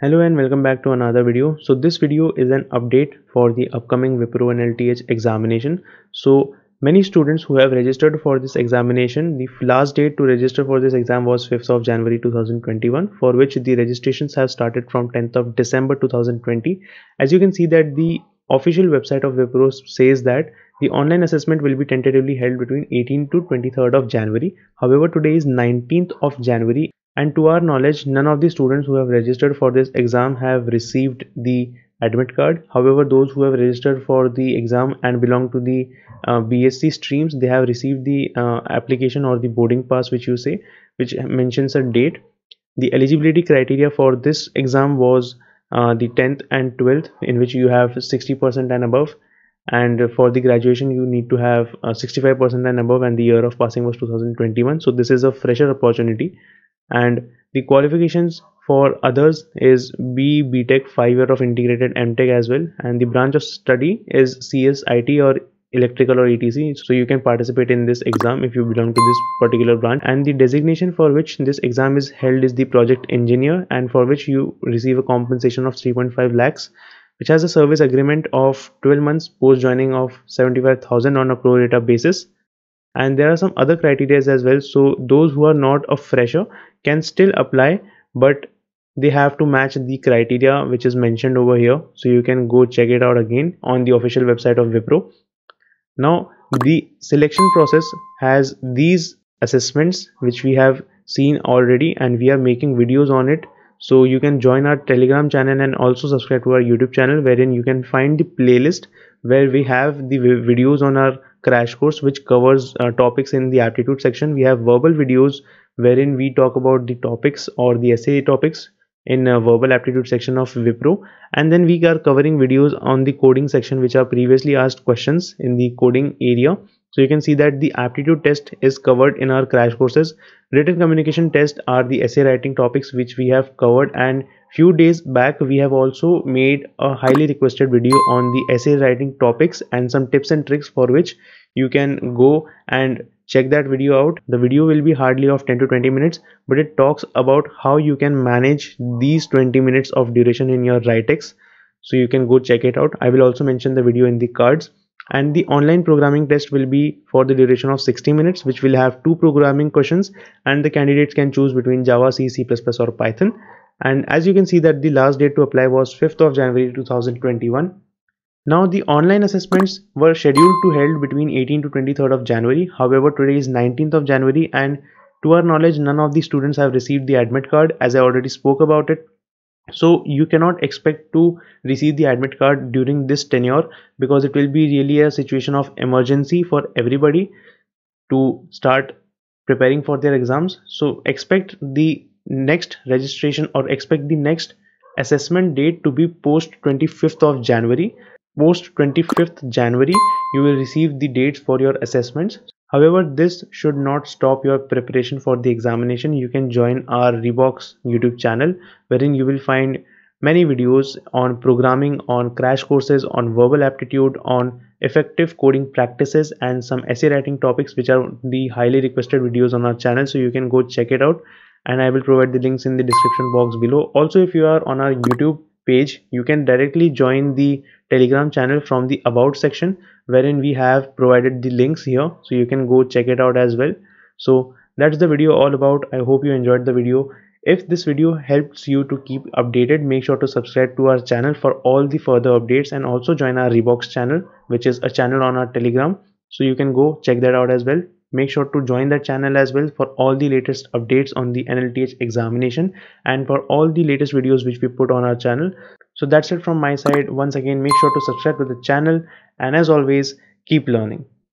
Hello and welcome back to another video. So this video is an update for the upcoming Wipro NLTH examination. So many students who have registered for this examination, the last date to register for this exam was 5th of January 2021, for which the registrations have started from 10th of December 2020. As you can see that the official website of Wipro says that the online assessment will be tentatively held between 18th to 23rd of January. However, today is 19th of January. And to our knowledge, none of the students who have registered for this exam have received the admit card. However, those who have registered for the exam and belong to the BSc streams, they have received the application or the boarding pass, which you say, which mentions a date. The eligibility criteria for this exam was the 10th and 12th, in which you have 60% and above. And for the graduation, you need to have 65% and above, and the year of passing was 2021. So this is a fresher opportunity. And the qualifications for others is BTech 5 year of integrated MTech as well, and the branch of study is CS, IT or electrical or ETC. So you can participate in this exam if you belong to this particular branch, and the designation for which this exam is held is the project engineer, and for which you receive a compensation of 3.5 lakhs, which has a service agreement of 12 months post joining of 75,000 on a pro rata basis. And there are some other criteria as well, so those who are not a fresher can still apply, but they have to match the criteria which is mentioned over here. So you can go check it out again on the official website of Wipro. Now the selection process has these assessments which we have seen already, and we are making videos on it. So you can join our Telegram channel and also subscribe to our YouTube channel, wherein you can find the playlist where we have the videos on our crash course which covers topics in the aptitude section. We have verbal videos wherein we talk about the topics or the essay topics in verbal aptitude section of Wipro, and then we are covering videos on the coding section which are previously asked questions in the coding area. So you can see that the aptitude test is covered in our crash courses. Written communication test are the essay writing topics which we have covered, and few days back we have also made a highly requested video on the essay writing topics and some tips and tricks, for which you can go and check that video out. The video will be hardly of 10 to 20 minutes, but it talks about how you can manage these 20 minutes of duration in your write-ex. So you can go check it out. I will also mention the video in the cards. And the online programming test will be for the duration of 60 minutes, which will have 2 programming questions, and the candidates can choose between Java, C, C++ or Python. And as you can see that the last date to apply was 5th of January 2021. Now the online assessments were scheduled to held between 18 to 23rd of January. However, today is 19th of January, and to our knowledge, none of the students have received the admit card, as I already spoke about it. So you cannot expect to receive the admit card during this tenure, because it will be really a situation of emergency for everybody to start preparing for their exams. So expect the next registration or expect the next assessment date to be post 25th of January. Post 25th January you will receive the dates for your assessments. However, this should not stop your preparation for the examination. You can join our Rebox YouTube channel, wherein you will find many videos on programming, on crash courses, on verbal aptitude, on effective coding practices, and some essay writing topics, which are the highly requested videos on our channel. So you can go check it out, and I will provide the links in the description box below. Also, if you are on our YouTube page, you can directly join the Telegram channel from the about section, wherein we have provided the links here, so you can go check it out as well. So that's the video all about. I hope you enjoyed the video. If this video helps you to keep updated, make sure to subscribe to our channel for all the further updates, and also join our Rebox channel, which is a channel on our Telegram. So you can go check that out as well. Make sure to join that channel as well for all the latest updates on the NLTH examination and for all the latest videos which we put on our channel. So that's it from my side. Once again, make sure to subscribe to the channel, and as always, keep learning.